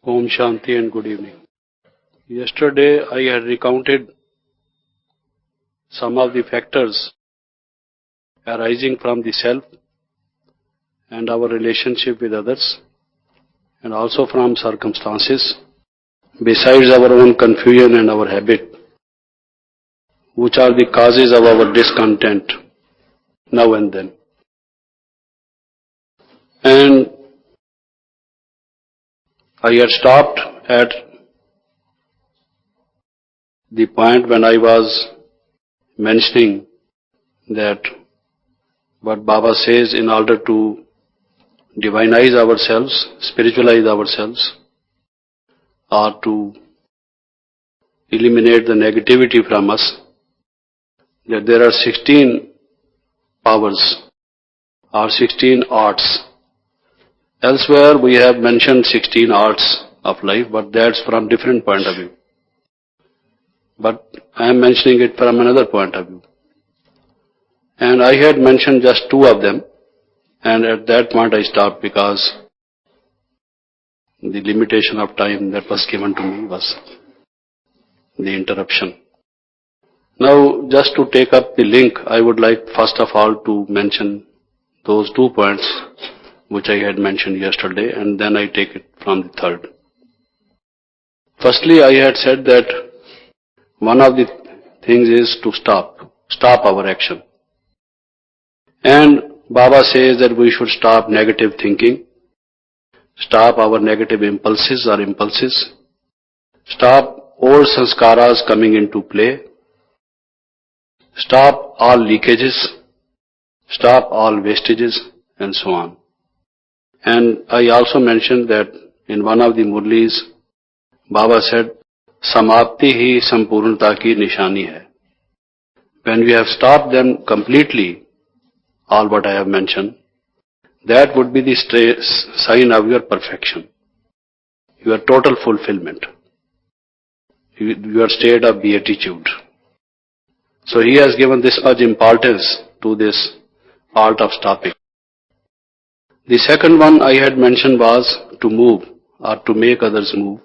Om Shanti and good evening. Yesterday I had recounted some of the factors arising from the self and our relationship with others and also from circumstances besides our own confusion and our habit, which are the causes of our discontent now and then. And I had stopped at the point when I was mentioning that what Baba says, in order to divinize ourselves, spiritualize ourselves, or to eliminate the negativity from us, that there are 16 powers or 16 arts. Elsewhere we have mentioned 16 arts of life, but that's from different point of view. But I am mentioning it from another point of view. And I had mentioned just two of them, and at that point I stopped because the limitation of time that was given to me was the interruption. Now, just to take up the link, I would like first of all to mention those 2 points which I had mentioned yesterday, and then I take it from the third. Firstly, I had said that one of the things is to stop our action. And Baba says that we should stop negative thinking, stop our negative impulses, stop old sanskaras coming into play, stop all leakages, stop all wastages, and so on. And I also mentioned that in one of the Murlis, Baba said, Samapti hi sampurnata ki nishani hai. When we have stopped them completely, all what I have mentioned, that would be the sign of your perfection, your total fulfillment, your state of beatitude. So he has given this much importance to this art of stopping. The second one I had mentioned was to move, or to make others move,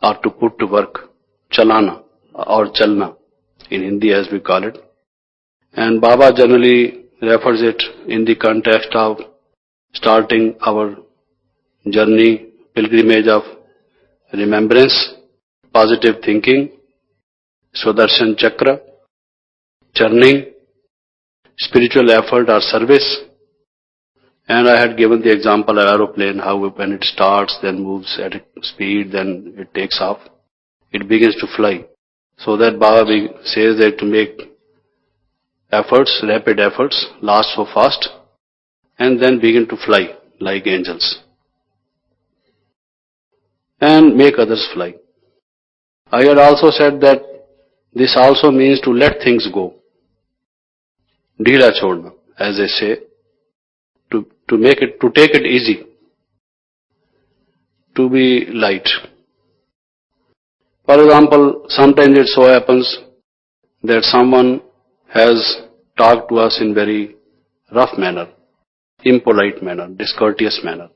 or to put to work, chalana or chalna in Hindi as we call it. And Baba generally refers it in the context of starting our journey, pilgrimage of remembrance, positive thinking, Swadarsan Chakra, churning, spiritual effort or service. And I had given the example of aeroplane, how when it starts, then moves at speed, then it takes off. It begins to fly. So that Baba says that to make efforts, rapid efforts, last so fast, and then begin to fly like angels. And make others fly. I had also said that this also means to let things go. Dheela chodna, as they say. To take it easy, to be light. For example, sometimes it so happens that someone has talked to us in very rough manner, impolite manner, discourteous manner.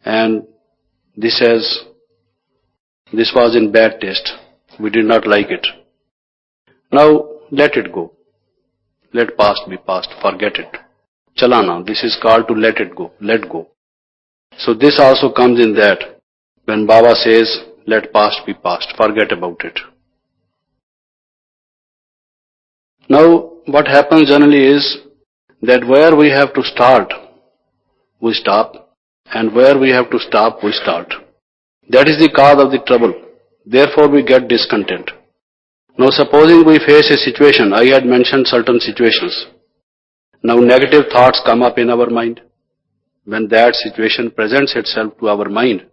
And this was in bad taste. We did not like it. Now, let it go. Let past be past. Forget it. Chalana, this is called to let it go, let go. So this also comes in that, when Baba says, let past be past, forget about it. Now, what happens generally is that where we have to start, we stop, and where we have to stop, we start. That is the cause of the trouble. Therefore we get discontent. Now supposing we face a situation, I had mentioned certain situations. Now negative thoughts come up in our mind. When that situation presents itself to our mind,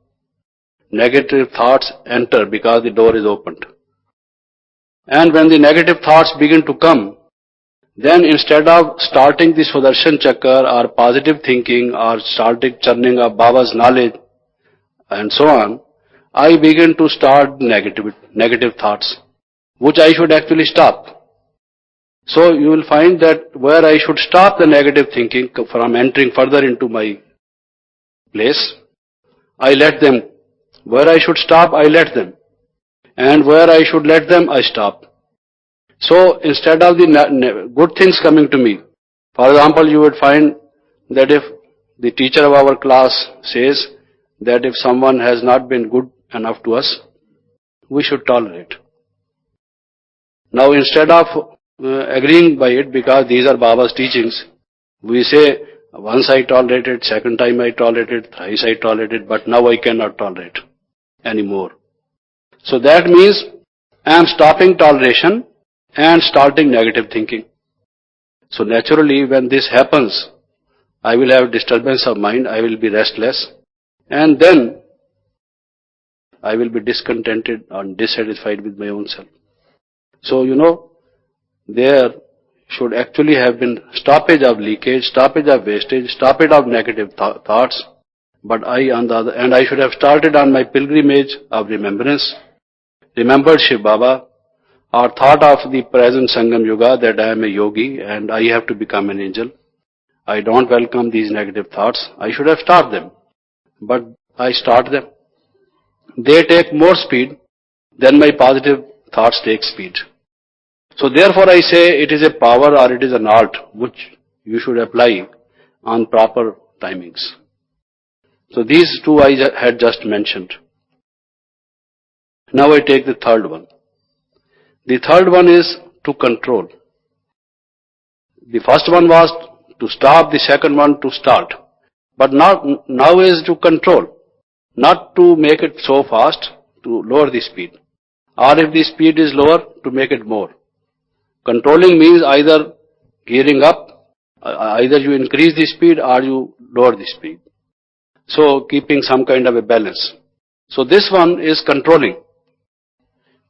negative thoughts enter because the door is opened. And when the negative thoughts begin to come, then instead of starting the Swadarsan Chakra or positive thinking or starting churning of Baba's knowledge and so on, I begin to start negative thoughts, which I should actually stop. So you will find that where I should stop the negative thinking from entering further into my place, I let them Where I should stop, I let them. And where I should let them, I stop. So instead of the good things coming to me, for example, you would find that if the teacher of our class says that if someone has not been good enough to us, we should tolerate. Now instead of agreeing by it, because these are Baba's teachings, we say, once I tolerated, second time I tolerated, thrice I tolerated, but now I cannot tolerate anymore. So that means I am stopping toleration and starting negative thinking. So naturally, when this happens, I will have disturbance of mind, I will be restless, and then I will be discontented and dissatisfied with my own self. So, there should actually have been stoppage of leakage, stoppage of wastage, stoppage of negative thoughts, but on the other hand, I should have started on my pilgrimage of remembrance, remembered Shiv Baba, or thought of the present Sangam Yuga that I am a yogi and I have to become an angel. I don't welcome these negative thoughts. I should have stopped them, but I start them. They take more speed than my positive thoughts take speed. So therefore I say it is a power or it is an art which you should apply on proper timings. So these two I had just mentioned. Now I take the third one. The third one is to control. The first one was to stop, the second one to start. But now is to control. Not to make it so fast, to lower the speed. Or if the speed is lower, to make it more. Controlling means either gearing up, either you increase the speed or you lower the speed. So keeping some kind of a balance. So this one is controlling.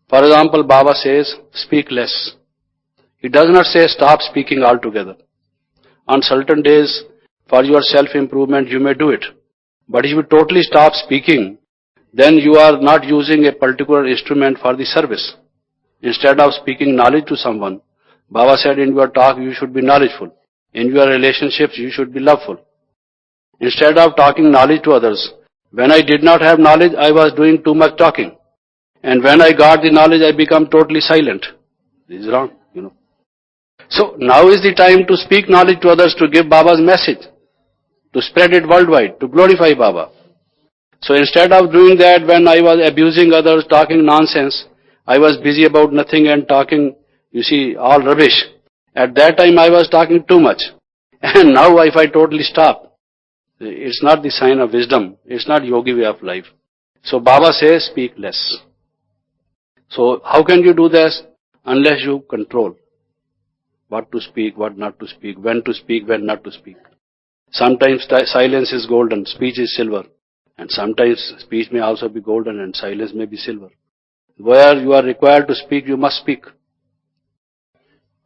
For example, Baba says, speak less. He does not say stop speaking altogether. On certain days, for your self-improvement, you may do it. But if you totally stop speaking, then you are not using a particular instrument for the service. Instead of speaking knowledge to someone, Baba said in your talk you should be knowledgeful. In your relationships you should be loveful. Instead of talking knowledge to others, when I did not have knowledge, I was doing too much talking. And when I got the knowledge, I become totally silent. This is wrong, So now is the time to speak knowledge to others, to give Baba's message, to spread it worldwide, to glorify Baba. So instead of doing that when I was abusing others, talking nonsense, I was busy about nothing and talking, all rubbish. At that time I was talking too much. And now if I totally stop, it's not the sign of wisdom. It's not yogi way of life. So Baba says, speak less. So how can you do this? Unless you control what to speak, what not to speak, when not to speak. Sometimes silence is golden, speech is silver. And sometimes speech may also be golden and silence may be silver. Where you are required to speak, you must speak.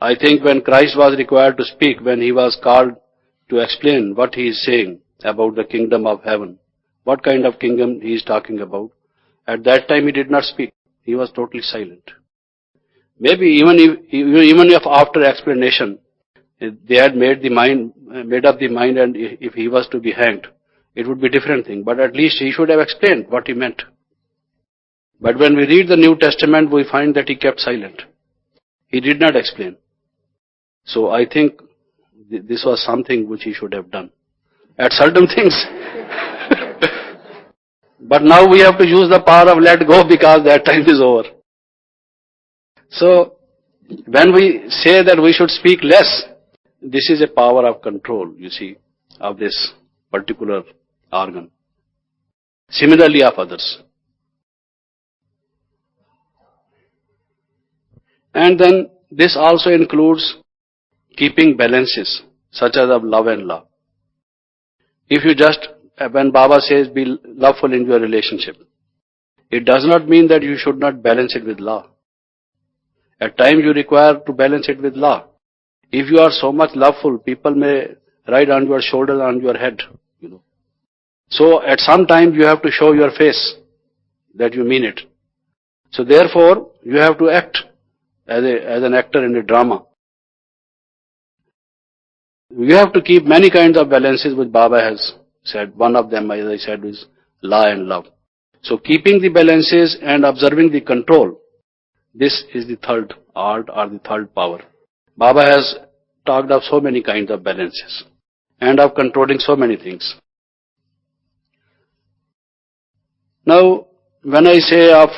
I think when Christ was required to speak, when he was called to explain what he is saying about the kingdom of heaven, what kind of kingdom he is talking about, at that time he did not speak. He was totally silent. Maybe even if after explanation, they had made up the mind, and if he was to be hanged, it would be a different thing. But at least he should have explained what he meant. But when we read the New Testament, we find that he kept silent. He did not explain. So I think this was something which he should have done. At certain things. But now we have to use the power of let go because that time is over. So when we say that we should speak less, this is a power of control, of this particular organ. Similarly of others. And then this also includes keeping balances, such as of love and law. If you when Baba says be loveful in your relationship, it does not mean that you should not balance it with law. At times you require to balance it with law. If you are so much loveful, people may ride on your shoulder, on your head, So at some time you have to show your face that you mean it. So therefore you have to act as an actor in a drama. You have to keep many kinds of balances which Baba has said. One of them, as I said, is law and love. So keeping the balances and observing the control, this is the third art or the third power. Baba has talked of so many kinds of balances and of controlling so many things. Now, when I say of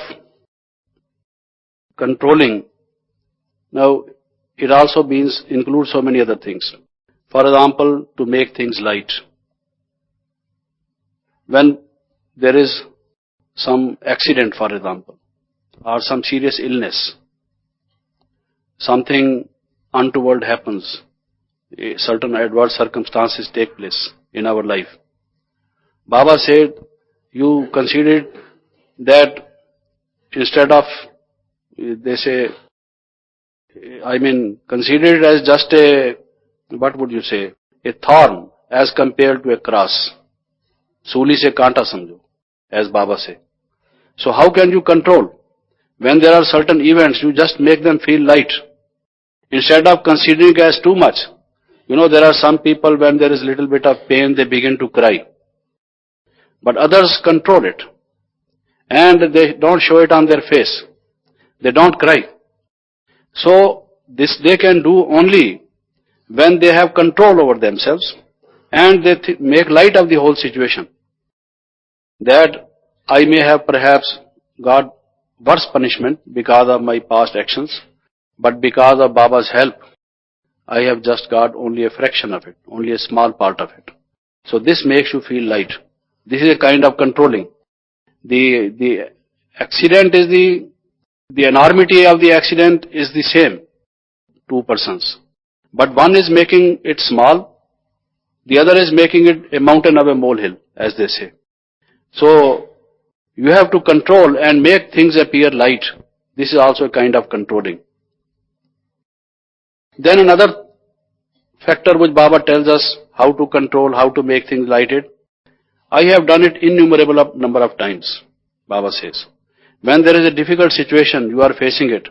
controlling, now it also includes so many other things. For example, to make things light. When there is some accident, for example, or some serious illness, something untoward happens, certain adverse circumstances take place in our life. Baba said, you consider that instead of, they say, consider it as just a, what would you say, a thorn as compared to a cross. Suli se kanta samjho, as Baba say. So how can you control? When there are certain events, you just make them feel light. Instead of considering it as too much. You know, there are some people when there is little bit of pain, they begin to cry. But others control it. And they don't show it on their face. They don't cry. So this they can do only when they have control over themselves and they make light of the whole situation. That I may have perhaps got worse punishment because of my past actions, but because of Baba's help, I have just got only a fraction of it, only a small part of it. So this makes you feel light. This is a kind of controlling. The accident is the enormity of the accident is the same, two persons. But one is making it small, the other is making it a mountain of a molehill, as they say. So, you have to control and make things appear light. This is also a kind of controlling. Then another factor which Baba tells us how to control, how to make things lighted. I have done it innumerable number of times, Baba says. When there is a difficult situation, you are facing it.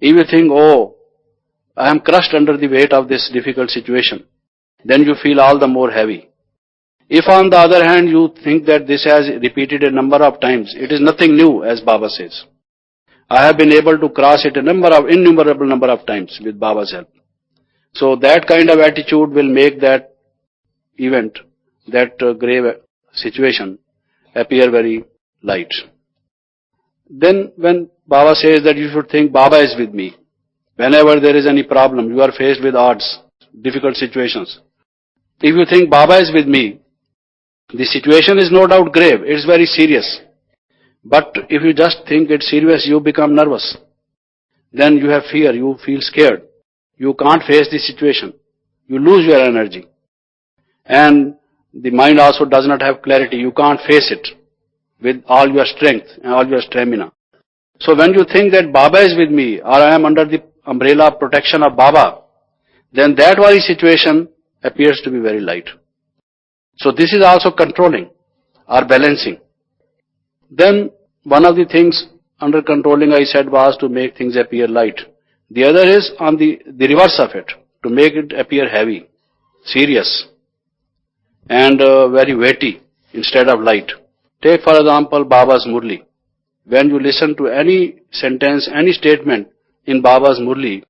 If you think, oh, I am crushed under the weight of this difficult situation, then you feel all the more heavy. If on the other hand you think that this has repeated a number of times, it is nothing new, as Baba says. I have been able to cross it innumerable number of times with Baba's help. So that kind of attitude will make that event, that grave situation appear very light. Then when Baba says that you should think Baba is with me, whenever there is any problem, you are faced with odds, difficult situations. If you think Baba is with me, the situation is no doubt grave, it is very serious. But if you just think it's serious, you become nervous. Then you have fear, you feel scared. You can't face the situation. You lose your energy. And the mind also does not have clarity. You can't face it with all your strength and all your stamina. So when you think that Baba is with me or I am under the umbrella of protection of Baba, then that very situation appears to be very light. So this is also controlling or balancing. Then one of the things under controlling I said was to make things appear light. The other is on the reverse of it, to make it appear heavy, serious and very weighty instead of light. Take for example Baba's Murli. When you listen to any sentence, any statement in Baba's Murli,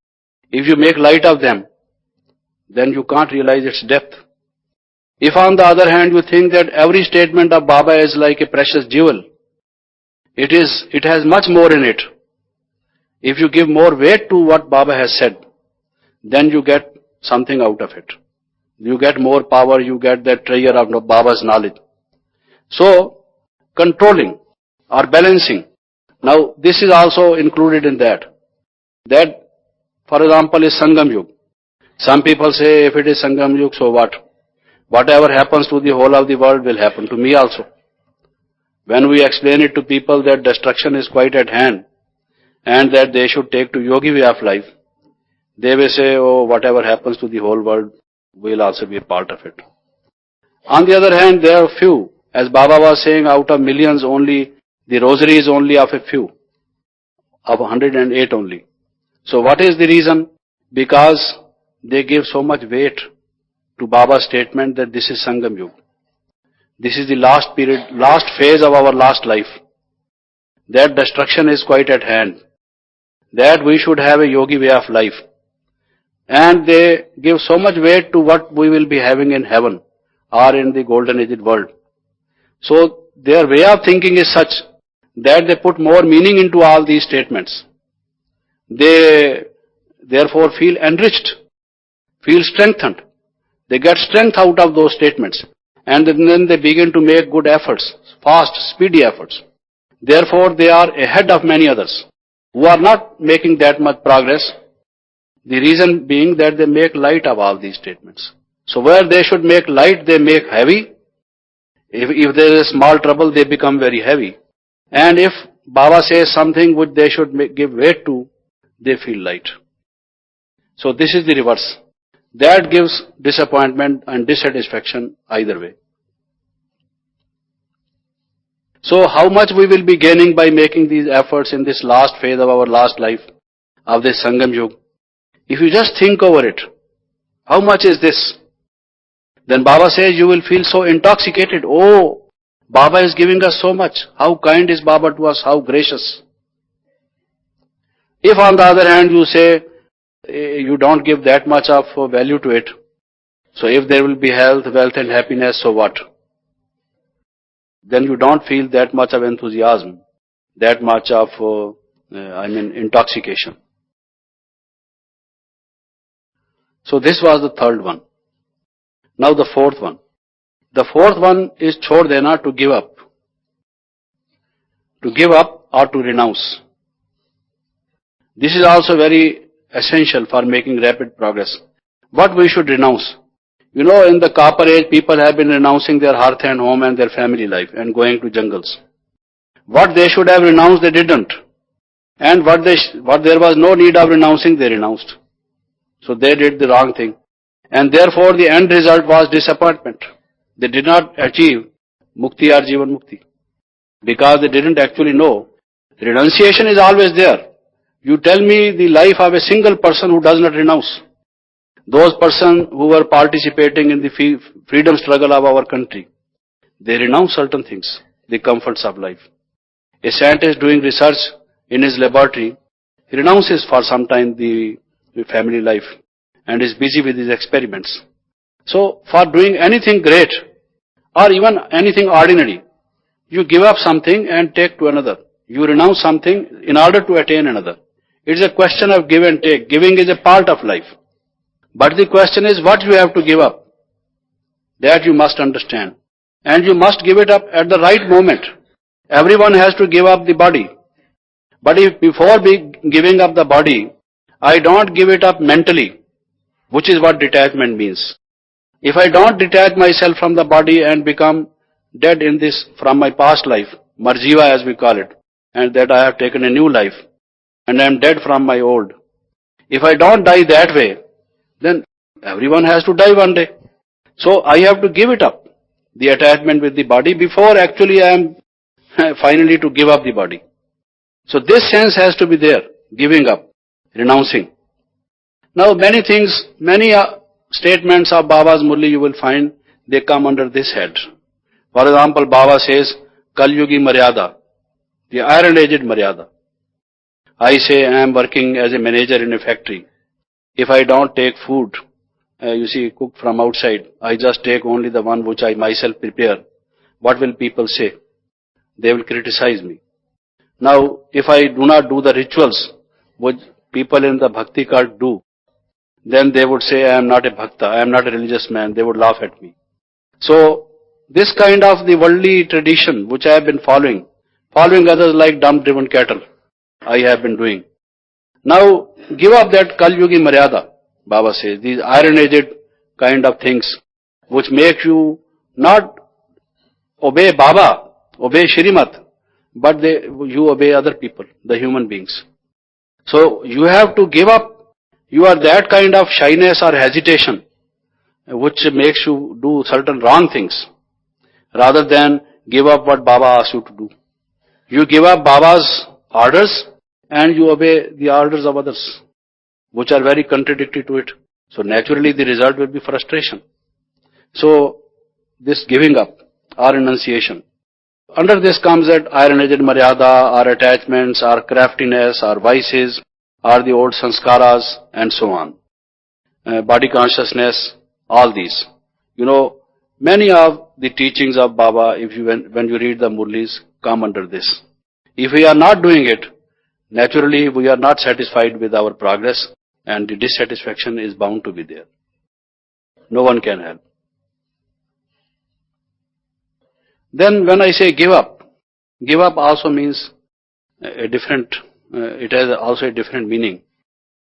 if you make light of them, then you can't realize its depth. If on the other hand you think that every statement of Baba is like a precious jewel, it has much more in it. If you give more weight to what Baba has said, then you get something out of it. You get more power, you get that treasure of Baba's knowledge. So, controlling or balancing. Now, this is also included in that. That, for example, is Sangam Yug. Some people say, if it is Sangam Yug, so what? Whatever happens to the whole of the world will happen to me also. When we explain it to people that destruction is quite at hand and that they should take to yogi way of life, they will say, oh, whatever happens to the whole world will also be a part of it. On the other hand, there are few. As Baba was saying, out of millions only, the rosary is only of a few, of 108 only. So what is the reason? Because they give so much weight to Baba's statement that this is Sangam Yug. This is the last period, last phase of our last life. That destruction is quite at hand. That we should have a yogi way of life. And they give so much weight to what we will be having in heaven or in the golden aged world. So their way of thinking is such that they put more meaning into all these statements. They therefore feel enriched, feel strengthened. They get strength out of those statements. And then they begin to make good efforts, fast, speedy efforts. Therefore they are ahead of many others who are not making that much progress. The reason being that they make light of all these statements. So where they should make light, they make heavy. If there is small trouble, they become very heavy. And if Baba says something which they should give weight to, they feel light. So this is the reverse. That gives disappointment and dissatisfaction either way. So how much we will be gaining by making these efforts in this last phase of our last life, of this Sangam Yuga? If you just think over it, how much is this? Then Baba says you will feel so intoxicated. Oh, Baba is giving us so much. How kind is Baba to us, how gracious. If on the other hand you say, you don't give that much of value to it, so if there will be health, wealth and happiness, so what? Then you don't feel that much of enthusiasm, that much of, intoxication. So this was the third one. Now the fourth one. The fourth one is chhod dena, to give up. To give up or to renounce. This is also very essential for making rapid progress. What we should renounce? You know, in the Copper Age, people have been renouncing their hearth and home and their family life and going to jungles. What they should have renounced, they didn't. And what there was no need of renouncing, they renounced. So they did the wrong thing. And therefore the end result was disappointment. They did not achieve Mukti or Jivan Mukti. Because they didn't actually know. Renunciation is always there. You tell me the life of a single person who does not renounce. Those persons who were participating in the freedom struggle of our country, they renounce certain things, the comforts of life. A scientist doing research in his laboratory, he renounces for some time the family life and is busy with his experiments. So for doing anything great or even anything ordinary, you give up something and take to another. You renounce something in order to attain another. It is a question of give and take. Giving is a part of life. But the question is what you have to give up. That you must understand. And you must give it up at the right moment. Everyone has to give up the body. But if before giving up the body, I don't give it up mentally, which is what detachment means. If I don't detach myself from the body and become dead in this, from my past life, Marjiva as we call it, and that I have taken a new life, and I am dead from my old. If I don't die that way, then everyone has to die one day. So I have to give it up, the attachment with the body, before actually I am finally to give up the body. So this sense has to be there, giving up, renouncing. Now many things, many statements of Baba's Murli you will find, they come under this head. For example, Baba says, Kalyugi Maryada, the iron-aged Maryada. I say I am working as a manager in a factory. If I don't take food, cooked from outside, I just take only the one which I myself prepare. What will people say? They will criticize me. Now, if I do not do the rituals which people in the bhakti cult do, then they would say I am not a bhakta, I am not a religious man, they would laugh at me. So, this kind of the worldly tradition which I have been following others like dumb-driven cattle, I have been doing. Now, give up that Kalyugi Maryada, Baba says, these iron-aged kind of things which make you not obey Baba, obey Shrimat, but you obey other people, the human beings. So, you have to give up that kind of shyness or hesitation which makes you do certain wrong things, rather than give up what Baba asks you to do. You give up Baba's orders and you obey the orders of others, which are very contradictory to it. So naturally the result will be frustration. So this giving up or renunciation. Under this comes that iron-edged maryada, our attachments, our craftiness, our vices, or the old sanskaras, and so on. Body consciousness, all these. Many of the teachings of Baba, when you read the Murlis, come under this. If we are not doing it, naturally we are not satisfied with our progress, and the dissatisfaction is bound to be there. No one can help. Then when I say give up also means it has also a different meaning.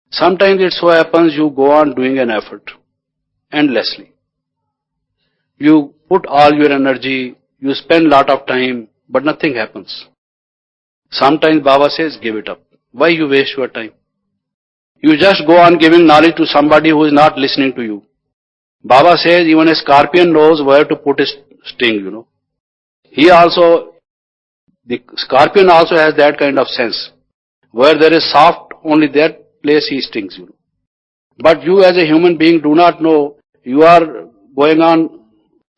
Sometimes it so happens you go on doing an effort endlessly. You put all your energy, you spend lot of time, but nothing happens. Sometimes Baba says, give it up. Why you waste your time? You just go on giving knowledge to somebody who is not listening to you. Baba says even a scorpion knows where to put his sting, The scorpion also has that kind of sense. Where there is soft, only that place he stings, But you as a human being do not know, you are going on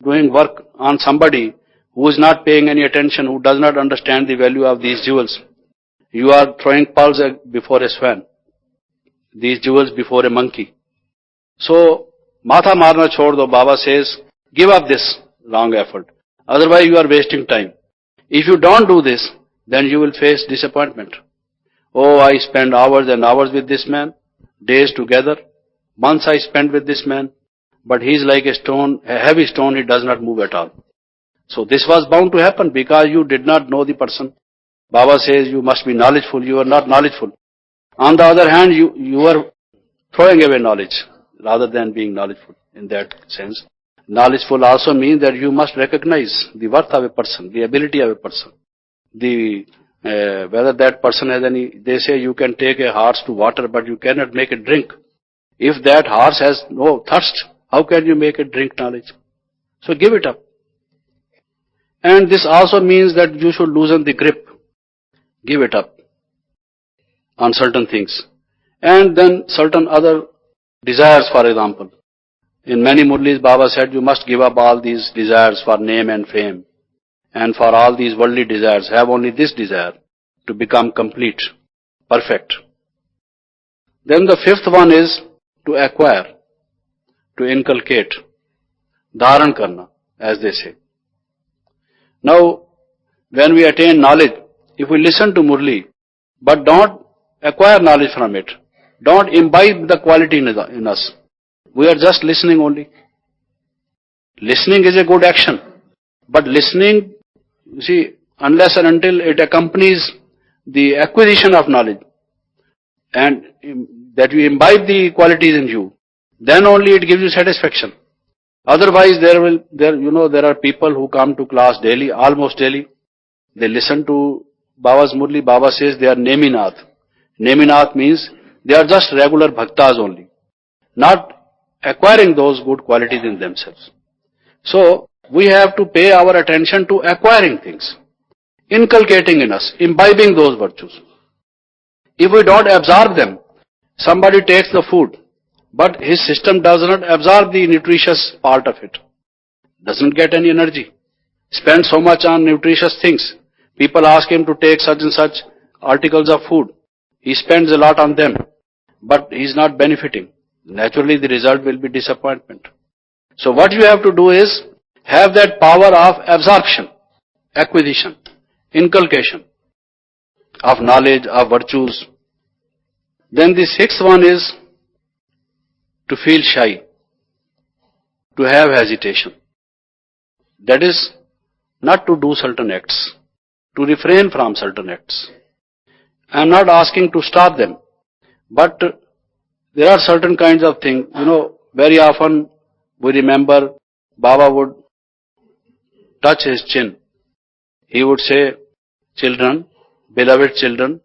doing work on somebody who is not paying any attention, who does not understand the value of these jewels. You are throwing pearls before a swan, these jewels before a monkey. So, Matha marna chhod do, Baba says, give up this wrong effort. Otherwise you are wasting time. If you don't do this, then you will face disappointment. Oh, I spend hours and hours with this man, days together, months I spent with this man, but he is like a stone, a heavy stone, he does not move at all. So this was bound to happen because you did not know the person. Baba says you must be knowledgeful, you are not knowledgeful. On the other hand, you are throwing away knowledge rather than being knowledgeful in that sense. Knowledgeful also means that you must recognize the worth of a person, the ability of a person. Whether that person has they say you can take a horse to water but you cannot make it drink. If that horse has no thirst, how can you make it drink knowledge? So give it up. And this also means that you should loosen the grip. Give it up on certain things. And then certain other desires, for example. In many Murlis, Baba said you must give up all these desires for name and fame. And for all these worldly desires, have only this desire to become complete, perfect. Then the fifth one is to acquire, to inculcate, dharan karna, as they say. Now, when we attain knowledge, if we listen to Murli, but don't acquire knowledge from it, don't imbibe the quality in us, we are just listening only. Listening is a good action, but listening, you see, unless and until it accompanies the acquisition of knowledge, and that you imbibe the qualities in you, then only it gives you satisfaction. Otherwise, there are people who come to class daily, almost daily. They listen to Baba's Murli. Baba says they are Neminath. Neminath means they are just regular bhaktas only, not acquiring those good qualities in themselves. So, we have to pay our attention to acquiring things, inculcating in us, imbibing those virtues. If we don't absorb them, somebody takes the food, but his system does not absorb the nutritious part of it, doesn't get any energy, spends so much on nutritious things. People ask him to take such and such articles of food. He spends a lot on them, but he is not benefiting. Naturally, the result will be disappointment. So what you have to do is have that power of absorption, acquisition, inculcation of knowledge, of virtues. Then the sixth one is to feel shy, to have hesitation. That is not to do certain acts, to refrain from certain acts. I am not asking to stop them, but there are certain kinds of things, very often we remember Baba would touch his chin. He would say, children, beloved children,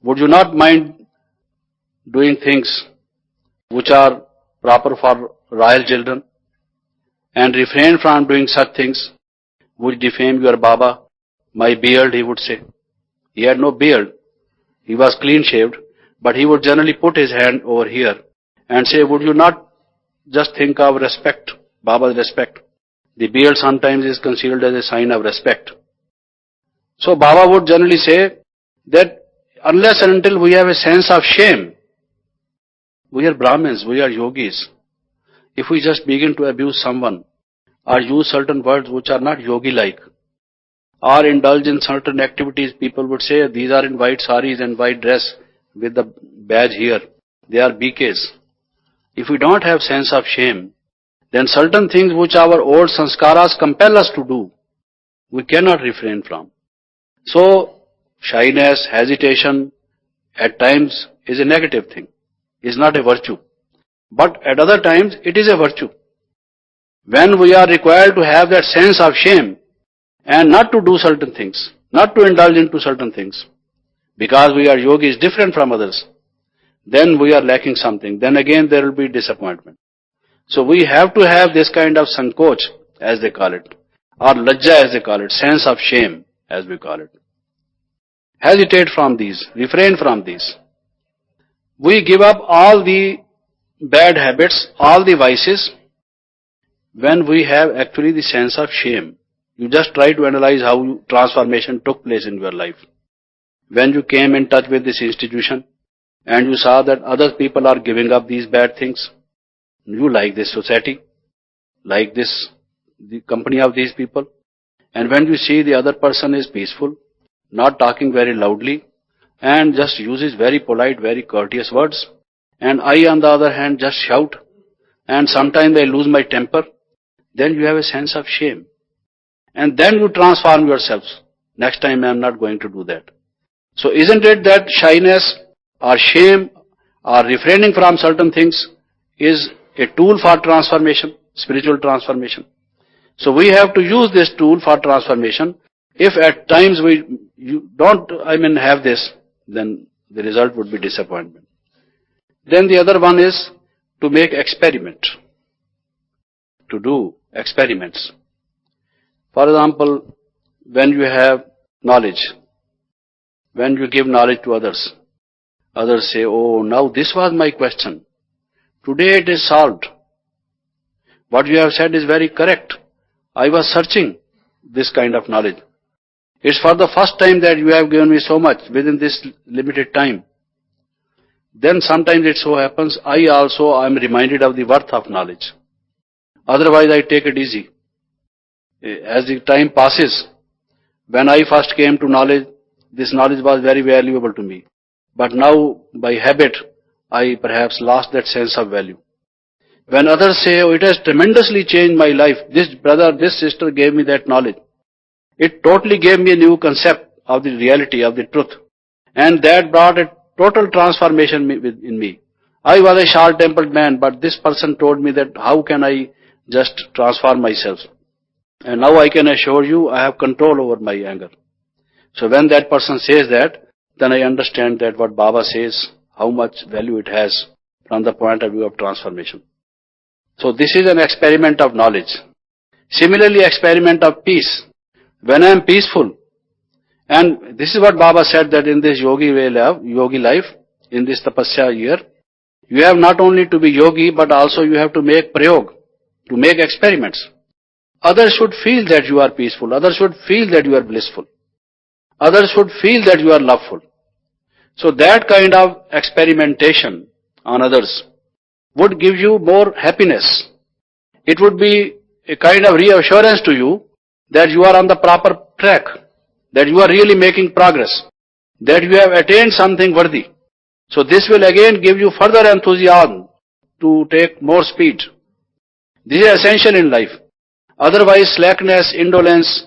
would you not mind doing things which are proper for royal children and refrain from doing such things which defame your Baba? My beard, he would say. He had no beard. He was clean shaved, but he would generally put his hand over here and say, would you not just think of respect, Baba's respect? The beard sometimes is considered as a sign of respect. So Baba would generally say that unless and until we have a sense of shame, we are Brahmins, we are yogis. If we just begin to abuse someone or use certain words which are not yogi-like, or indulge in certain activities, people would say these are in white saris and white dress with the badge here. They are BKs. If we don't have sense of shame, then certain things which our old sanskaras compel us to do, we cannot refrain from. So, shyness, hesitation, at times is a negative thing, is not a virtue. But at other times, it is a virtue. When we are required to have that sense of shame, and not to do certain things, not to indulge into certain things, because we are yogis different from others, then we are lacking something. Then again there will be disappointment. So we have to have this kind of sankoch, as they call it, or lajja as they call it, sense of shame, as we call it. Hesitate from these, refrain from these. We give up all the bad habits, all the vices, when we have actually the sense of shame. You just try to analyze how transformation took place in your life. When you came in touch with this institution and you saw that other people are giving up these bad things, you like this society, like this, the company of these people. And when you see the other person is peaceful, not talking very loudly, and just uses very polite, very courteous words, and I on the other hand just shout, and sometimes I lose my temper, then you have a sense of shame. And then you transform yourselves. Next time I am not going to do that. So isn't it that shyness or shame or refraining from certain things is a tool for transformation, spiritual transformation? So we have to use this tool for transformation. If at times you don't have this, then the result would be disappointment. Then the other one is to make experiment, to do experiments. For example, when you have knowledge, when you give knowledge to others, others say, oh, now this was my question. Today it is solved. What you have said is very correct. I was searching this kind of knowledge. It's for the first time that you have given me so much within this limited time. Then sometimes it so happens, I also am reminded of the worth of knowledge. Otherwise I take it easy. As the time passes, when I first came to knowledge, this knowledge was very valuable to me. But now, by habit, I perhaps lost that sense of value. When others say, oh, it has tremendously changed my life, this brother, this sister gave me that knowledge. It totally gave me a new concept of the reality, of the truth. And that brought a total transformation in me. I was a short-tempered man, but this person told me that how can I just transform myself? And now I can assure you I have control over my anger. So when that person says that, then I understand that what Baba says, how much value it has from the point of view of transformation. So this is an experiment of knowledge. Similarly, experiment of peace. When I am peaceful, and this is what Baba said, that in this yogi life, in this tapasya year, you have not only to be yogi, but also you have to make prayog, to make experiments. Others should feel that you are peaceful. Others should feel that you are blissful. Others should feel that you are loveful. So that kind of experimentation on others would give you more happiness. It would be a kind of reassurance to you that you are on the proper track, that you are really making progress, that you have attained something worthy. So this will again give you further enthusiasm to take more speed. This is essential in life. Otherwise, slackness, indolence,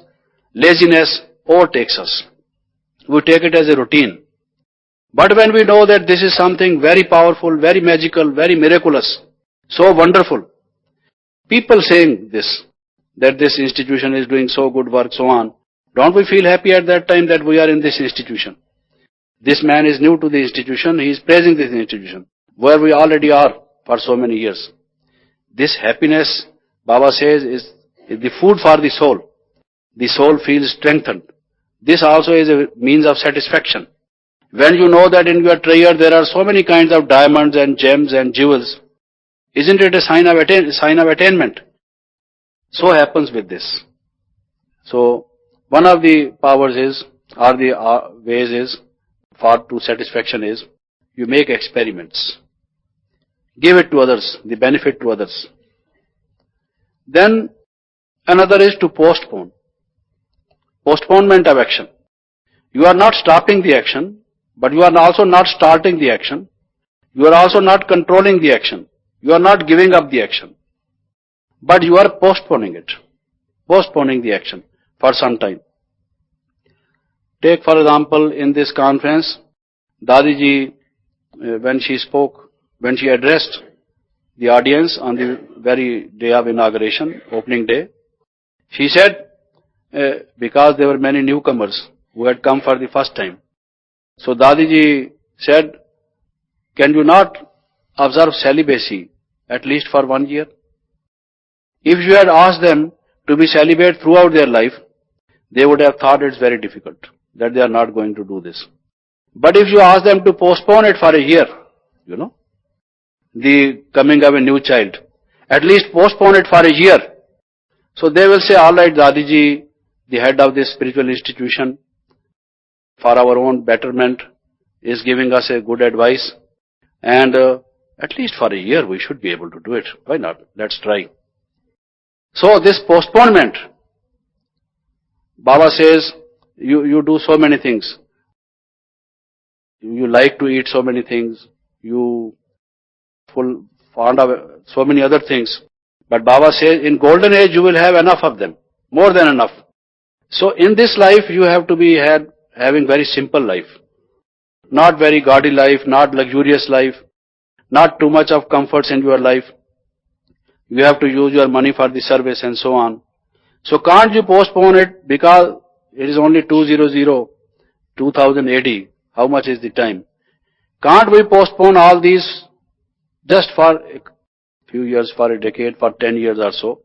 laziness overtakes us. We take it as a routine. But when we know that this is something very powerful, very magical, very miraculous, so wonderful, people saying this, that this institution is doing so good work, so on, don't we feel happy at that time that we are in this institution? This man is new to the institution, he is praising this institution, where we already are for so many years. This happiness, Baba says, is the food for the soul. The soul feels strengthened. This also is a means of satisfaction. When you know that in your treasure there are so many kinds of diamonds and gems and jewels, isn't it a sign of attainment? So happens with this. So one of the powers is, or the ways is, for to satisfaction is, you make experiments. Give it to others, the benefit to others. Then another is to postpone. Postponement of action. You are not stopping the action, but you are also not starting the action. You are also not controlling the action. You are not giving up the action. But you are postponing it. Postponing the action for some time. Take for example, in this conference, Dadiji, when she spoke, when she addressed the audience on the very day of inauguration, opening day, she said, because there were many newcomers who had come for the first time. So Dadiji said, can you not observe celibacy at least for 1 year? If you had asked them to be celibate throughout their life, they would have thought it's very difficult, that they are not going to do this. But if you ask them to postpone it for a year, the coming of a new child, at least postpone it for a year. So they will say, all right, Dadiji, the head of this spiritual institution, for our own betterment, is giving us a good advice, and at least for a year we should be able to do it. Why not? Let's try. So this postponement, Baba says, you do so many things. You like to eat so many things. You fond of so many other things. But Baba says, in golden age you will have enough of them. More than enough. So in this life you have to be having very simple life. Not very gaudy life, not luxurious life, not too much of comforts in your life. You have to use your money for the service and so on. So can't you postpone it because it is only 2000 AD. How much is the time? Can't we postpone all these just for a few years, for a decade, for 10 years or so?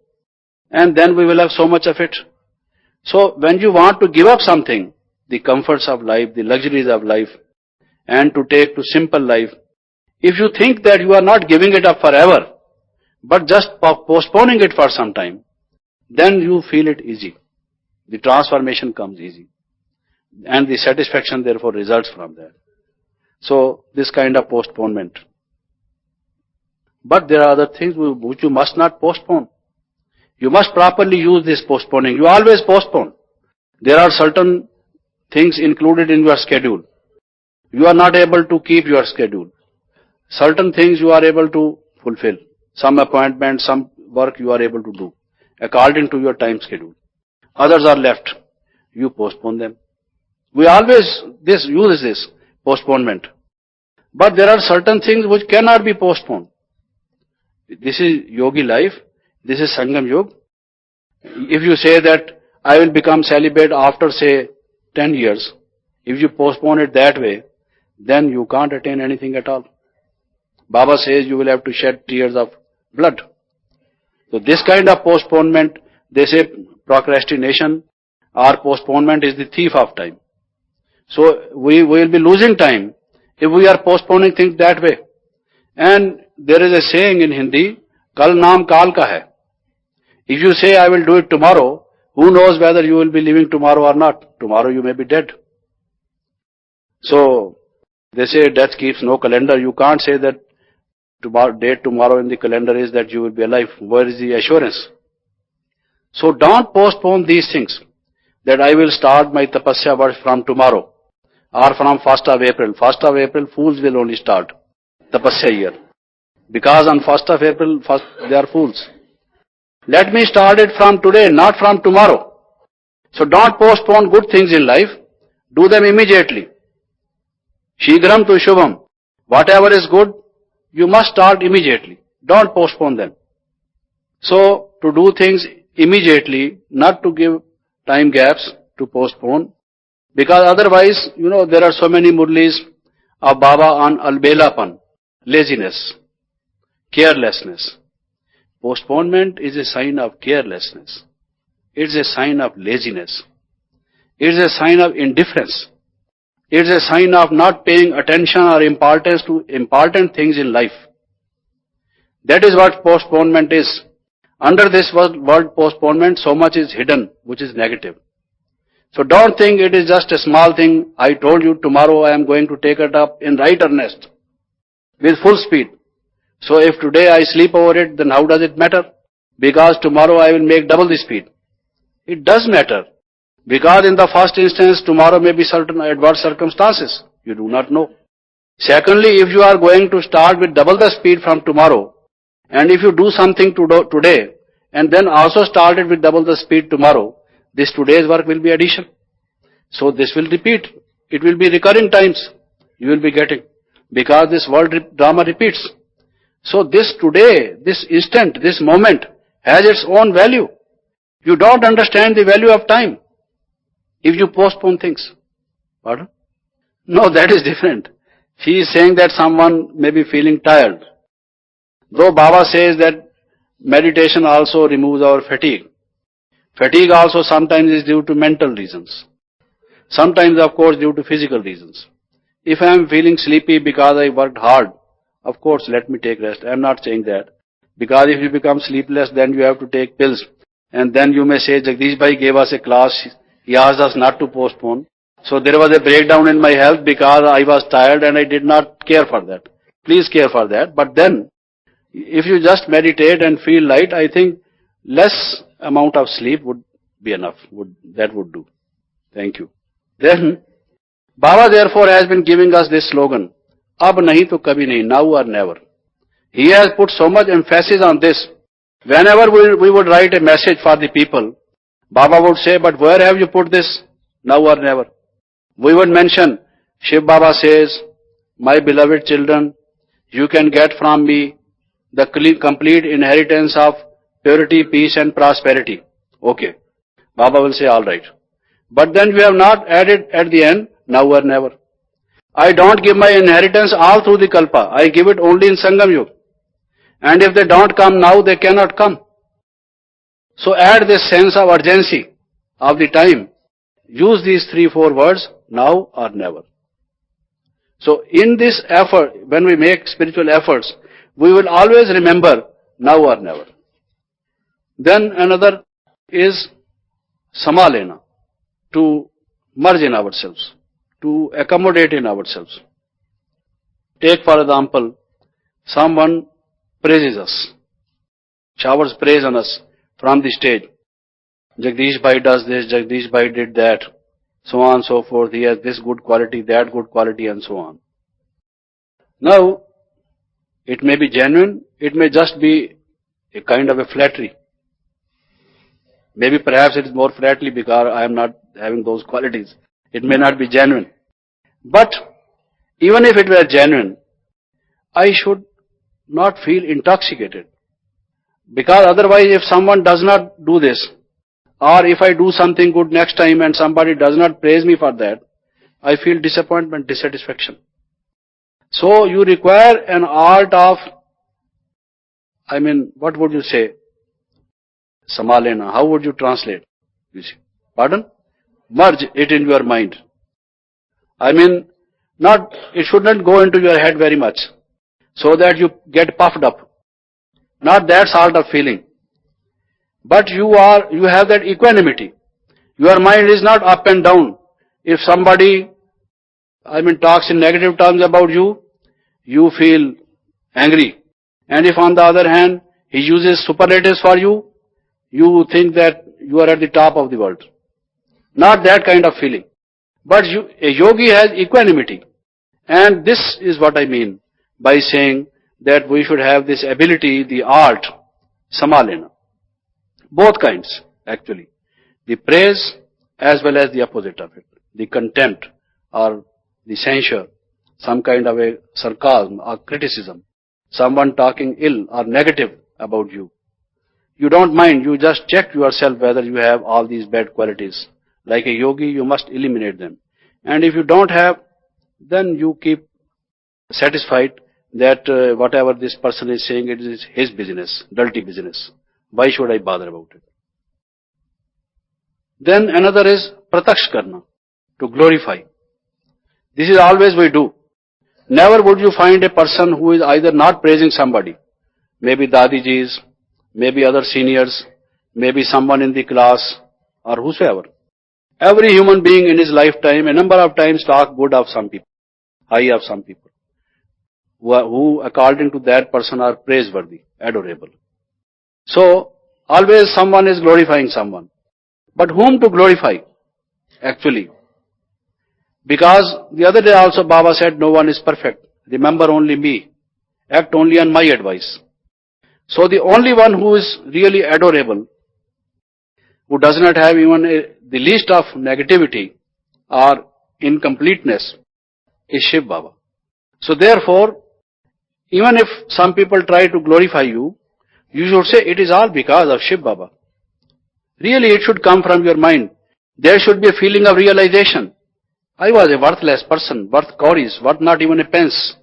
And then we will have so much of it. So when you want to give up something, the comforts of life, the luxuries of life, and to take to simple life, if you think that you are not giving it up forever, but just postponing it for some time, then you feel it easy. The transformation comes easy. And the satisfaction therefore results from that. So this kind of postponement. But there are other things which you must not postpone. You must properly use this postponing. You always postpone. There are certain things included in your schedule. You are not able to keep your schedule. Certain things you are able to fulfill. Some appointment, some work you are able to do according to your time schedule. Others are left. You postpone them. We always use this postponement. But there are certain things which cannot be postponed. This is yogi life. This is Sangam Yoga. If you say that I will become celibate after say 10 years, if you postpone it that way, then you can't attain anything at all. Baba says you will have to shed tears of blood. So this kind of postponement, they say procrastination or postponement is the thief of time. So we will be losing time if we are postponing things that way. And there is a saying in Hindi, Kal naam kaal ka hai. If you say I will do it tomorrow, who knows whether you will be living tomorrow or not. Tomorrow you may be dead. So they say death keeps no calendar. You can't say that date tomorrow in the calendar is that you will be alive. Where is the assurance? So don't postpone these things. That I will start my tapasya work from tomorrow or from 1st of April. 1st of April, fools will only start tapasya year. Because on 1st of April, they are fools. Let me start it from today, not from tomorrow. So don't postpone good things in life. Do them immediately. Shigram tu shubham. Whatever is good, you must start immediately. Don't postpone them. So to do things immediately, not to give time gaps to postpone. Because otherwise, there are so many murlis of Baba on albelapan, laziness, carelessness. Postponement is a sign of carelessness. It's a sign of laziness. It's a sign of indifference. It's a sign of not paying attention or importance to important things in life. That is what postponement is. Under this word postponement, so much is hidden, which is negative. So don't think it is just a small thing. I told you tomorrow I am going to take it up in right earnest, with full speed. So if today I sleep over it, then how does it matter? Because tomorrow I will make double the speed. It does matter. Because in the first instance, tomorrow may be certain adverse circumstances. You do not know. Secondly, if you are going to start with double the speed from tomorrow, and if you do something today, and then also start it with double the speed tomorrow, this today's work will be addition. So this will repeat. It will be recurring times you will be getting. Because this world drama repeats. So this today, this instant, this moment has its own value. You don't understand the value of time if you postpone things. Pardon? No, that is different. She is saying that someone may be feeling tired. Though Baba says that meditation also removes our fatigue. Fatigue also sometimes is due to mental reasons. Sometimes, of course, due to physical reasons. If I am feeling sleepy because I worked hard, of course, let me take rest. I am not saying that. Because if you become sleepless, then you have to take pills. And then you may say, Jagdish Bhai gave us a class. He asked us not to postpone. So there was a breakdown in my health because I was tired and I did not care for that. Please care for that. But then, if you just meditate and feel light, I think less amount of sleep would be enough. That would do. Thank you. Then, Baba therefore has been giving us this slogan, Ab nahi to kabhi nahi, now or never. He has put so much emphasis on this. Whenever we would write a message for the people, Baba would say, but where have you put this? Now or never. We would mention, Shiv Baba says, my beloved children, you can get from me the complete inheritance of purity, peace and prosperity. Okay. Baba will say, alright. But then you have not added at the end, now or never. I don't give my inheritance all through the Kalpa. I give it only in Sangam Yuga. And if they don't come now, they cannot come. So add this sense of urgency of the time. Use these 3-4 words, now or never. So in this effort, when we make spiritual efforts, we will always remember now or never. Then another is samalena, to merge in ourselves, to accommodate in ourselves. Take for example, someone praises us, showers praise on us from the stage. Jagdish Bhai does this, Jagdish Bhai did that, so on and so forth. He has this good quality, that good quality and so on. Now, it may be genuine, it may just be a kind of a flattery. Maybe perhaps it is more flattery because I am not having those qualities. It may not be genuine. But even if it were genuine, I should not feel intoxicated. Because otherwise if someone does not do this, or if I do something good next time and somebody does not praise me for that, I feel disappointment, dissatisfaction. So you require an art of, what would you say? Samalena. How would you translate? You see. Pardon? Merge it in your mind. It should not go into your head very much, so that you get puffed up. Not that sort of feeling. But you have that equanimity. Your mind is not up and down. If somebody, talks in negative terms about you, you feel angry. And if on the other hand, he uses superlatives for you, you think that you are at the top of the world. Not that kind of feeling. But a yogi has equanimity. And this is what I mean by saying that we should have this ability, the art, samalena. Both kinds, actually. The praise as well as the opposite of it. The contempt or the censure, some kind of a sarcasm or criticism. Someone talking ill or negative about you. You don't mind, you just check yourself whether you have all these bad qualities. Like a yogi, you must eliminate them. And if you don't have, then you keep satisfied that whatever this person is saying, it is his business, dirty business. Why should I bother about it? Then another is prataksh karna, to glorify. This is always we do. Never would you find a person who is either not praising somebody, maybe Dadijis, maybe other seniors, maybe someone in the class, or whosoever. Every human being in his lifetime, a number of times talk good of some people, high of some people, who according to that person are praiseworthy, adorable. So, always someone is glorifying someone. But whom to glorify, actually? Because the other day also Baba said, no one is perfect. Remember only me. Act only on my advice. So the only one who is really adorable, who does not have even the least of negativity or incompleteness, is Shiv Baba. So therefore, even if some people try to glorify you, you should say it is all because of Shiv Baba. Really it should come from your mind. There should be a feeling of realization. I was a worthless person, worth cowries, worth not even a pence.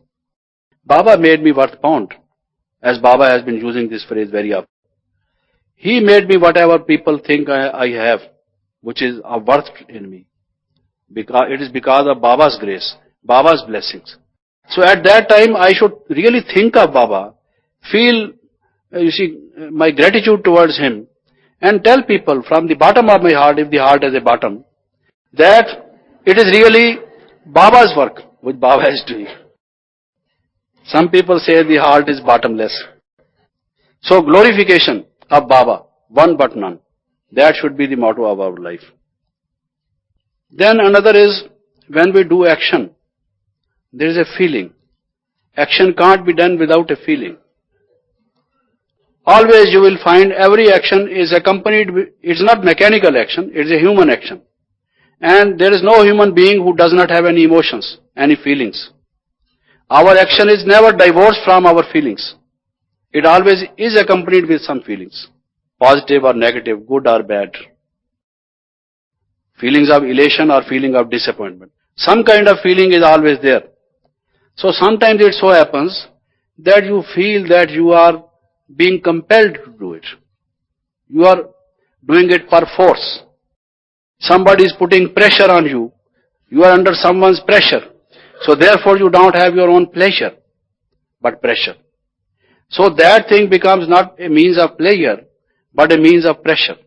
Baba made me worth pound, as Baba has been using this phrase very often. He made me whatever people think I have, which is a worth in me. Because it is because of Baba's grace, Baba's blessings. So at that time I should really think of Baba, feel, my gratitude towards him, and tell people from the bottom of my heart, if the heart has a bottom, that it is really Baba's work which Baba is doing. Some people say the heart is bottomless. So glorification of Baba, one but none. That should be the motto of our life. Then another is, when we do action, there is a feeling. Action can't be done without a feeling. Always you will find every action is accompanied, it's not mechanical action, it's a human action. And there is no human being who does not have any emotions, any feelings. Our action is never divorced from our feelings. It always is accompanied with some feelings, positive or negative, good or bad. Feelings of elation or feeling of disappointment. Some kind of feeling is always there. So sometimes it so happens that you feel that you are being compelled to do it. You are doing it per force. Somebody is putting pressure on you. You are under someone's pressure. So therefore you don't have your own pleasure, but pressure. So that thing becomes not a means of pleasure, but a means of pressure.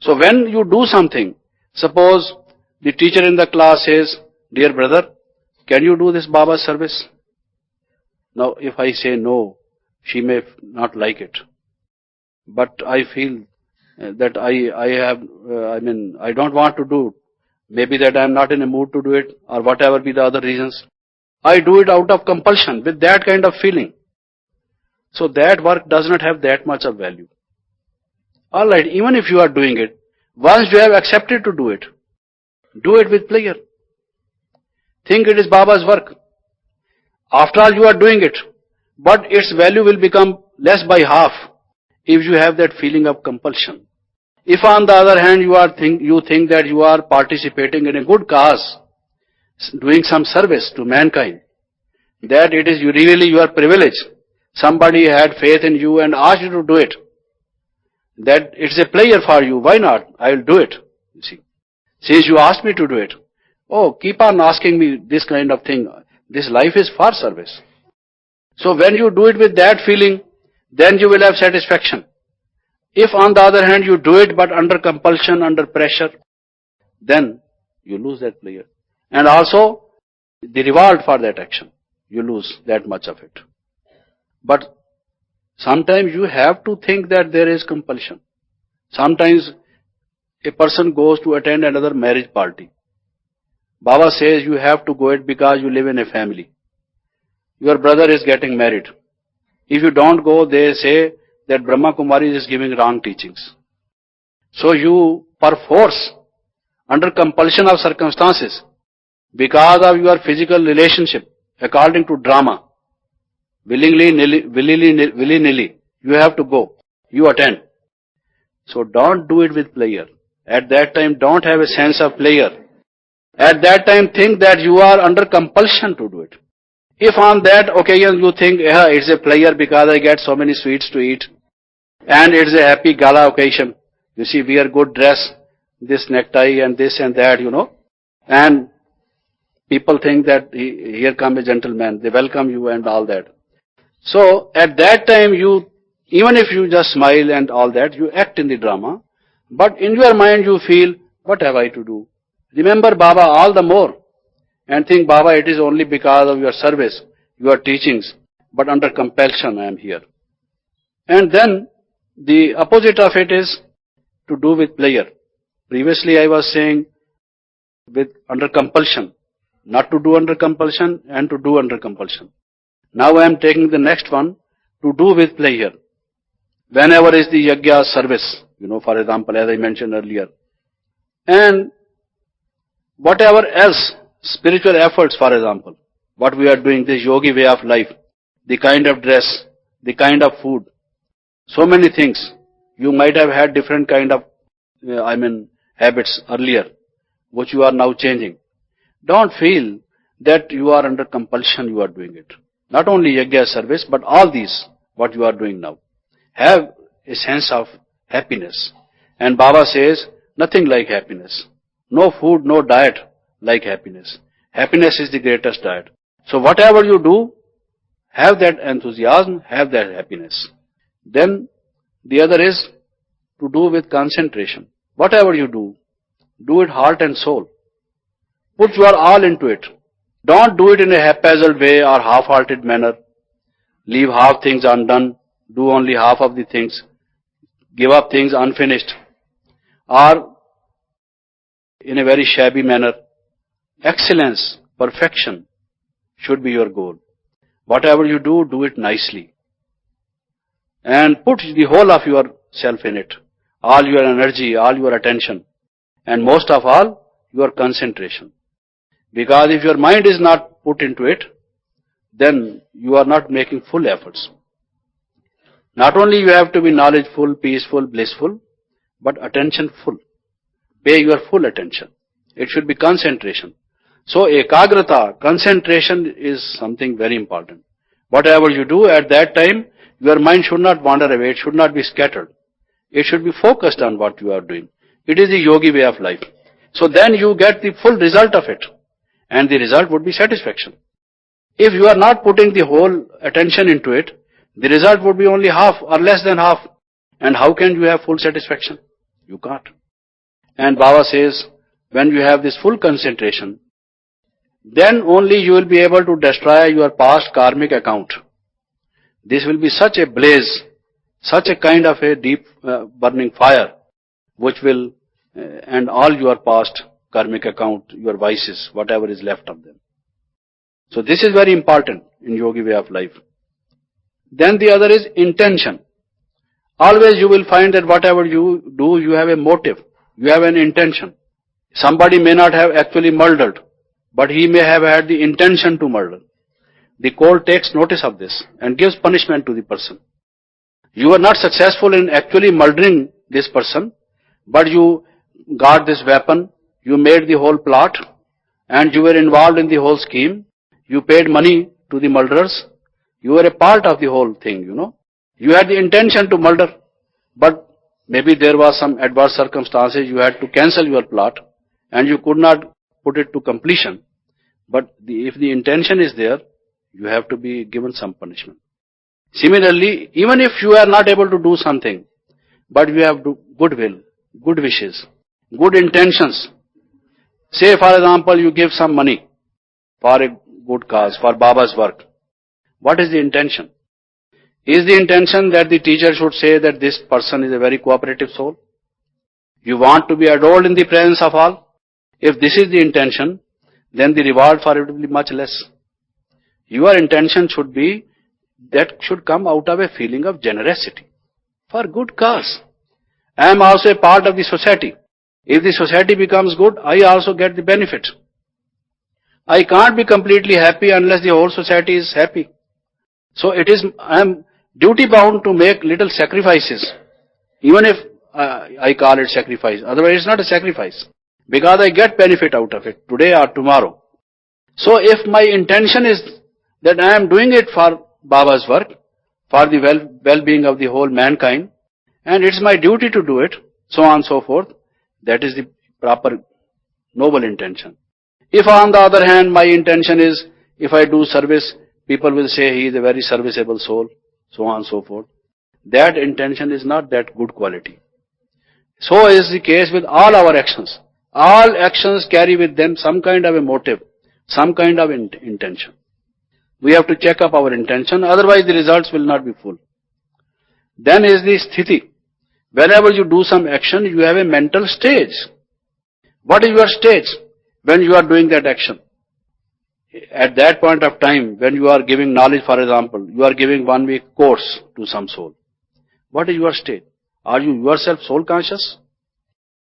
So when you do something, suppose the teacher in the class says, dear brother, can you do this Baba service? Now if I say no, she may not like it. But I feel that I don't want to do it. Maybe that I am not in a mood to do it, or whatever be the other reasons. I do it out of compulsion, with that kind of feeling. So that work does not have that much of value. Alright, even if you are doing it, once you have accepted to do it with pleasure. Think it is Baba's work. After all, you are doing it, but its value will become less by half if you have that feeling of compulsion. If on the other hand you think that you are participating in a good cause, doing some service to mankind, that it is really your privilege. Somebody had faith in you and asked you to do it. That it's a pleasure for you. Why not? I will do it. You see, since you asked me to do it. Oh, keep on asking me this kind of thing. This life is for service. So when you do it with that feeling, then you will have satisfaction. If on the other hand you do it but under compulsion, under pressure, then you lose that pleasure. And also the reward for that action, you lose that much of it. But sometimes you have to think that there is compulsion. Sometimes a person goes to attend another marriage party. Baba says you have to go it because you live in a family. Your brother is getting married. If you don't go, they say that Brahma Kumari is giving wrong teachings. So you, per force, under compulsion of circumstances, because of your physical relationship, according to drama, willy-nilly, you have to go. You attend. So don't do it with pleasure. At that time, don't have a sense of pleasure. At that time, think that you are under compulsion to do it. If on that occasion you think, it's a pleasure because I get so many sweets to eat, and it's a happy gala occasion. You see, wear good dress, this necktie and this and that, and people think that here come a gentleman, they welcome you and all that. So at that time you Even if you just smile and all that, you act in the drama, but in your mind you feel, what have I to do? Remember Baba all the more and think, Baba, it is only because of your service, your teachings, but under compulsion I am here. And then the opposite of it is to do with pleasure. Previously I was saying with under compulsion, not to do under compulsion and to do under compulsion. Now I am taking the next one, to do with pleasure. Whenever is the yajna service, for example, as I mentioned earlier, and whatever else, spiritual efforts, for example, what we are doing, this yogi way of life, the kind of dress, the kind of food, so many things. You might have had different kind of, habits earlier, which you are now changing. Don't feel that you are under compulsion you are doing it. Not only yajna service, but all these, what you are doing now. Have a sense of happiness. And Baba says, nothing like happiness. No food, no diet like happiness. Happiness is the greatest diet. So whatever you do, have that enthusiasm, have that happiness. Then the other is to do with concentration. Whatever you do it heart and soul. Put your all into it. Don't do it in a haphazard way or half-hearted manner. Leave half things undone. Do only half of the things. Give up things unfinished. Or in a very shabby manner. Excellence, perfection should be your goal. Whatever you do it nicely. And put the whole of yourself in it. All your energy, all your attention. And most of all, your concentration. Because if your mind is not put into it, then you are not making full efforts. Not only you have to be knowledgeful, peaceful, blissful, but attentionful. Pay your full attention. It should be concentration. So ekagrata, concentration is something very important. Whatever you do at that time, your mind should not wander away, it should not be scattered. It should be focused on what you are doing. It is the yogi way of life. So then you get the full result of it. And the result would be satisfaction. If you are not putting the whole attention into it, the result would be only half or less than half. And how can you have full satisfaction? You can't. And Baba says, when you have this full concentration, then only you will be able to destroy your past karmic account. This will be such a blaze, such a kind of a deep burning fire, which will end all your past karmic account, your vices, whatever is left of them. So this is very important in yogi way of life. Then the other is intention. Always you will find that whatever you do, you have a motive, you have an intention. Somebody may not have actually murdered, but he may have had the intention to murder. The court takes notice of this and gives punishment to the person. You are not successful in actually murdering this person, but you got this weapon, you made the whole plot, and you were involved in the whole scheme. You paid money to the murderers. You were a part of the whole thing, You had the intention to murder, but maybe there was some adverse circumstances. You had to cancel your plot, and you could not put it to completion. But if the intention is there, you have to be given some punishment. Similarly, even if you are not able to do something, but you have goodwill, good wishes, good intentions. Say, for example, you give some money for a good cause, for Baba's work. What is the intention? Is the intention that the teacher should say that this person is a very cooperative soul? You want to be adored in the presence of all? If this is the intention, then the reward for it will be much less. Your intention should be, that should come out of a feeling of generosity, for good cause. I am also a part of the society. If the society becomes good, I also get the benefit. I can't be completely happy unless the whole society is happy. So I am duty bound to make little sacrifices, even if I call it sacrifice. Otherwise it's not a sacrifice, because I get benefit out of it today or tomorrow. So if my intention is that I am doing it for Baba's work, for the well-being of the whole mankind, and it's my duty to do it, so on and so forth, that is the proper noble intention. If on the other hand my intention is, if I do service, people will say he is a very serviceable soul, so on and so forth, that intention is not that good quality. So is the case with all our actions. All actions carry with them some kind of a motive, some kind of intention. We have to check up our intention, otherwise the results will not be full. Then is the sthiti. Whenever you do some action, you have a mental stage. What is your stage when you are doing that action? At that point of time, when you are giving knowledge, for example, you are giving 1 week course to some soul. What is your state? Are you yourself soul conscious?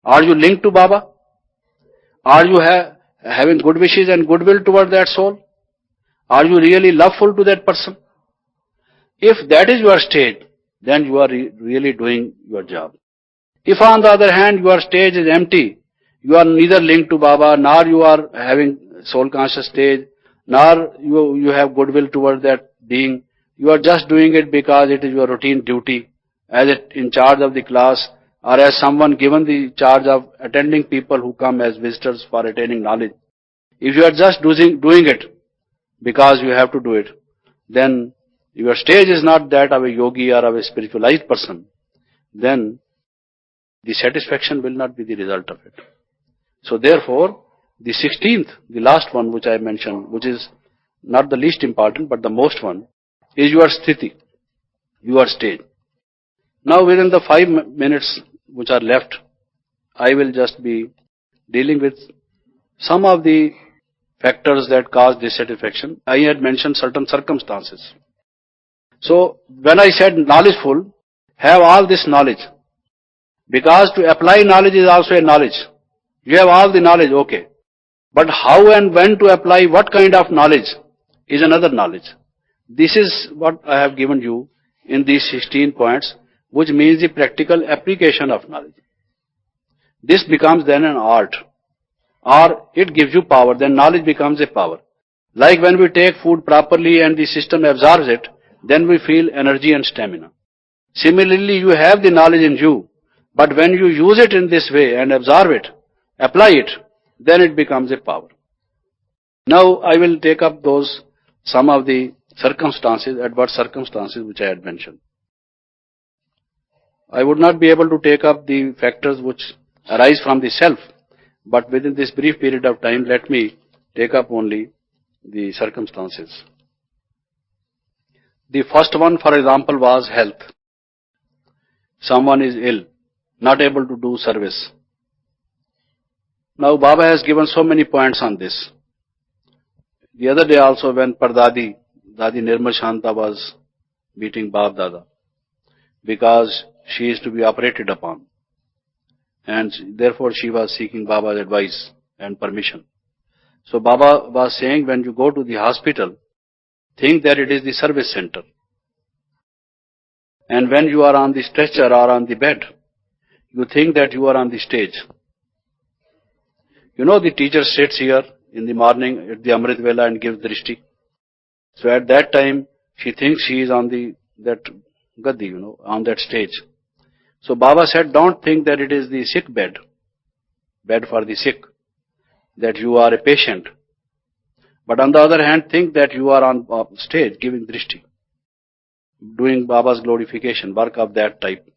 Are you linked to Baba? Are you having good wishes and goodwill toward that soul? Are you really loveful to that person? If that is your state, then you are really doing your job. If on the other hand your stage is empty, you are neither linked to Baba, nor you are having soul conscious stage, nor you have goodwill toward that being, you are just doing it because it is your routine duty as in charge of the class, or as someone given the charge of attending people who come as visitors for attaining knowledge. If you are just doing it because you have to do it, then your stage is not that of a yogi or of a spiritualized person, then the satisfaction will not be the result of it. So therefore, the 16th, the last one which I mentioned, which is not the least important but the most one, is your sthiti, your stage. Now within the 5 minutes which are left, I will just be dealing with some of the factors that cause dissatisfaction. I had mentioned certain circumstances. So when I said knowledgeful, have all this knowledge. Because to apply knowledge is also a knowledge. You have all the knowledge, okay. But how and when to apply what kind of knowledge is another knowledge. This is what I have given you in these 16 points, which means the practical application of knowledge. This becomes then an art, or it gives you power, then knowledge becomes a power. Like when we take food properly and the system absorbs it, then we feel energy and stamina. Similarly, you have the knowledge in you, but when you use it in this way and absorb it, apply it, then it becomes a power. Now I will take up some of the circumstances, adverse circumstances which I had mentioned. I would not be able to take up the factors which arise from the self, but within this brief period of time, let me take up only the circumstances. The first one, for example, was health. Someone is ill, not able to do service. Now Baba has given so many points on this. The other day also when Dadi Nirmal Shanta was meeting Bab Dada, because she is to be operated upon, and therefore she was seeking Baba's advice and permission. So Baba was saying, when you go to the hospital, think that it is the service center. And when you are on the stretcher or on the bed, you think that you are on the stage. You know, the teacher sits here in the morning at the Amrit Vela and gives drishti. So at that time, she thinks she is on that gaddi, on that stage. So Baba said, don't think that it is the sick bed for the sick, that you are a patient. But on the other hand, think that you are on stage giving drishti, doing Baba's glorification, work of that type.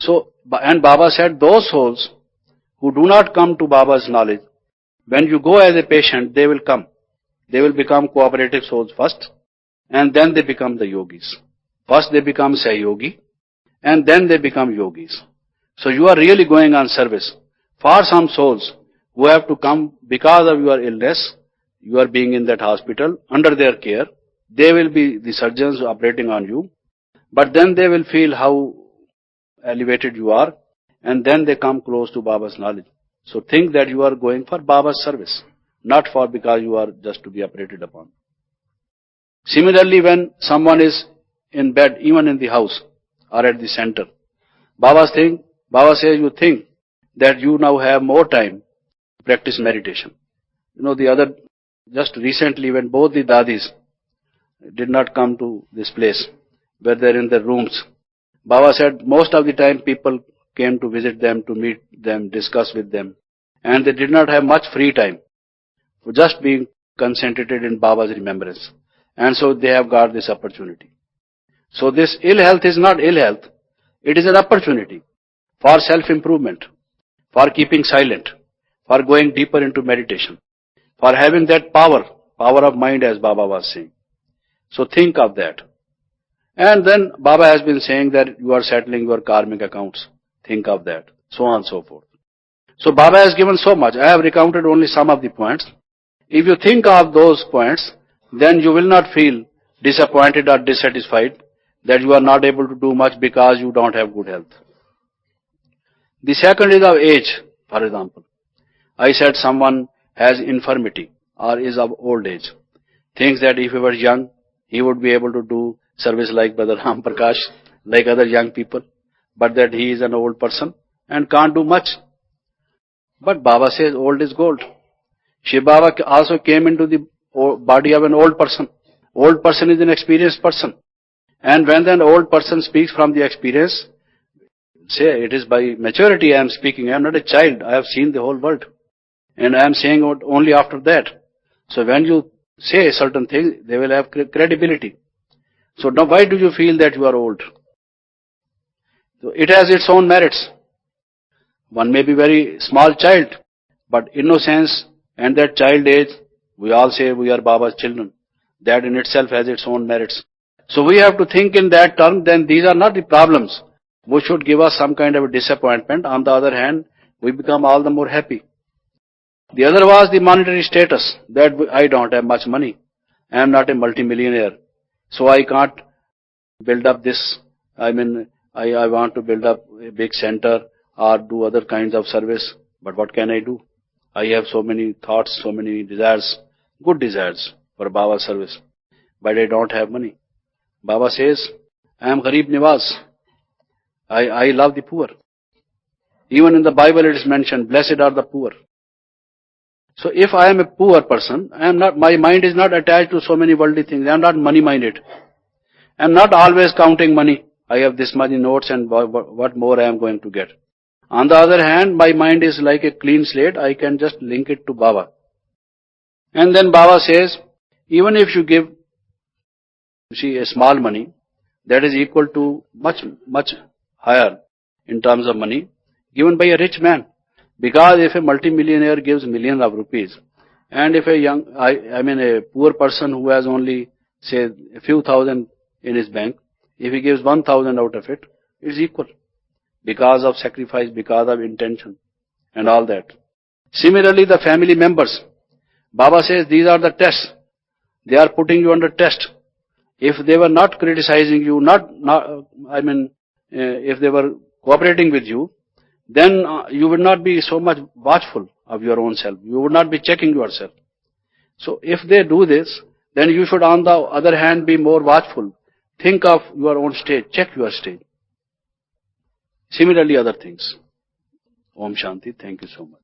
So, and Baba said, those souls who do not come to Baba's knowledge, when you go as a patient, they will come. They will become cooperative souls first, and then they become the yogis. First they become Sayogi, and then they become yogis. So you are really going on service. For some souls who have to come because of your illness, you are being in that hospital, under their care, they will be the surgeons operating on you, but then they will feel how elevated you are, and then they come close to Baba's knowledge. So think that you are going for Baba's service, not for because you are just to be operated upon. Similarly, when someone is in bed, even in the house or at the center, Baba says you think that you now have more time to practice meditation. Just recently when both the Dadis did not come to this place, where they are in their rooms, Baba said most of the time people came to visit them, to meet them, discuss with them, and they did not have much free time for just being concentrated in Baba's remembrance. And so they have got this opportunity. So this ill health is not ill health. It is an opportunity for self-improvement, for keeping silent, for going deeper into meditation, for having that power of mind as Baba was saying. So think of that. And then Baba has been saying that you are settling your karmic accounts. Think of that. So on and so forth. So Baba has given so much. I have recounted only some of the points. If you think of those points, then you will not feel disappointed or dissatisfied that you are not able to do much because you don't have good health. The second is of age, for example. I said someone has infirmity or is of old age. Thinks that if he were young, he would be able to do service like Brother Ram Prakash, like other young people, but that he is an old person and can't do much. But Baba says old is gold. Shiv Baba also came into the body of an old person. Old person is an experienced person. And when an old person speaks from the experience, say it is by maturity I am speaking. I am not a child. I have seen the whole world. And I am saying only after that. So when you say certain things, they will have credibility. So now why do you feel that you are old? So it has its own merits. One may be very small child, but innocence and that child age, we all say we are Baba's children. That in itself has its own merits. So we have to think in that term, then these are not the problems which should give us some kind of a disappointment. On the other hand, we become all the more happy. The other was the monetary status, that I don't have much money. I am not a multimillionaire. So I can't build up this. I want to build up a big center or do other kinds of service. But what can I do? I have so many thoughts, so many desires, good desires for Baba's service. But I don't have money. Baba says, I am Gharib Niwas. I love the poor. Even in the Bible it is mentioned, blessed are the poor. So if I am a poor person, my mind is not attached to so many worldly things. I am not money minded. I am not always counting money. I have this much in notes and what more I am going to get. On the other hand, my mind is like a clean slate. I can just link it to Baba. And then Baba says, even if you give, a small money, that is equal to much higher in terms of money given by a rich man. Because if a multimillionaire gives millions of rupees, and if a poor person who has only, say, a few thousand in his bank, if he gives 1,000 out of it, it's equal. Because of sacrifice, because of intention, and all that. Similarly, the family members. Baba says these are the tests. They are putting you under test. If they were not criticizing you, if they were cooperating with you, then you would not be so much watchful of your own self. You would not be checking yourself. So if they do this, then you should on the other hand be more watchful. Think of your own state. Check your state. Similarly other things. Om Shanti. Thank you so much.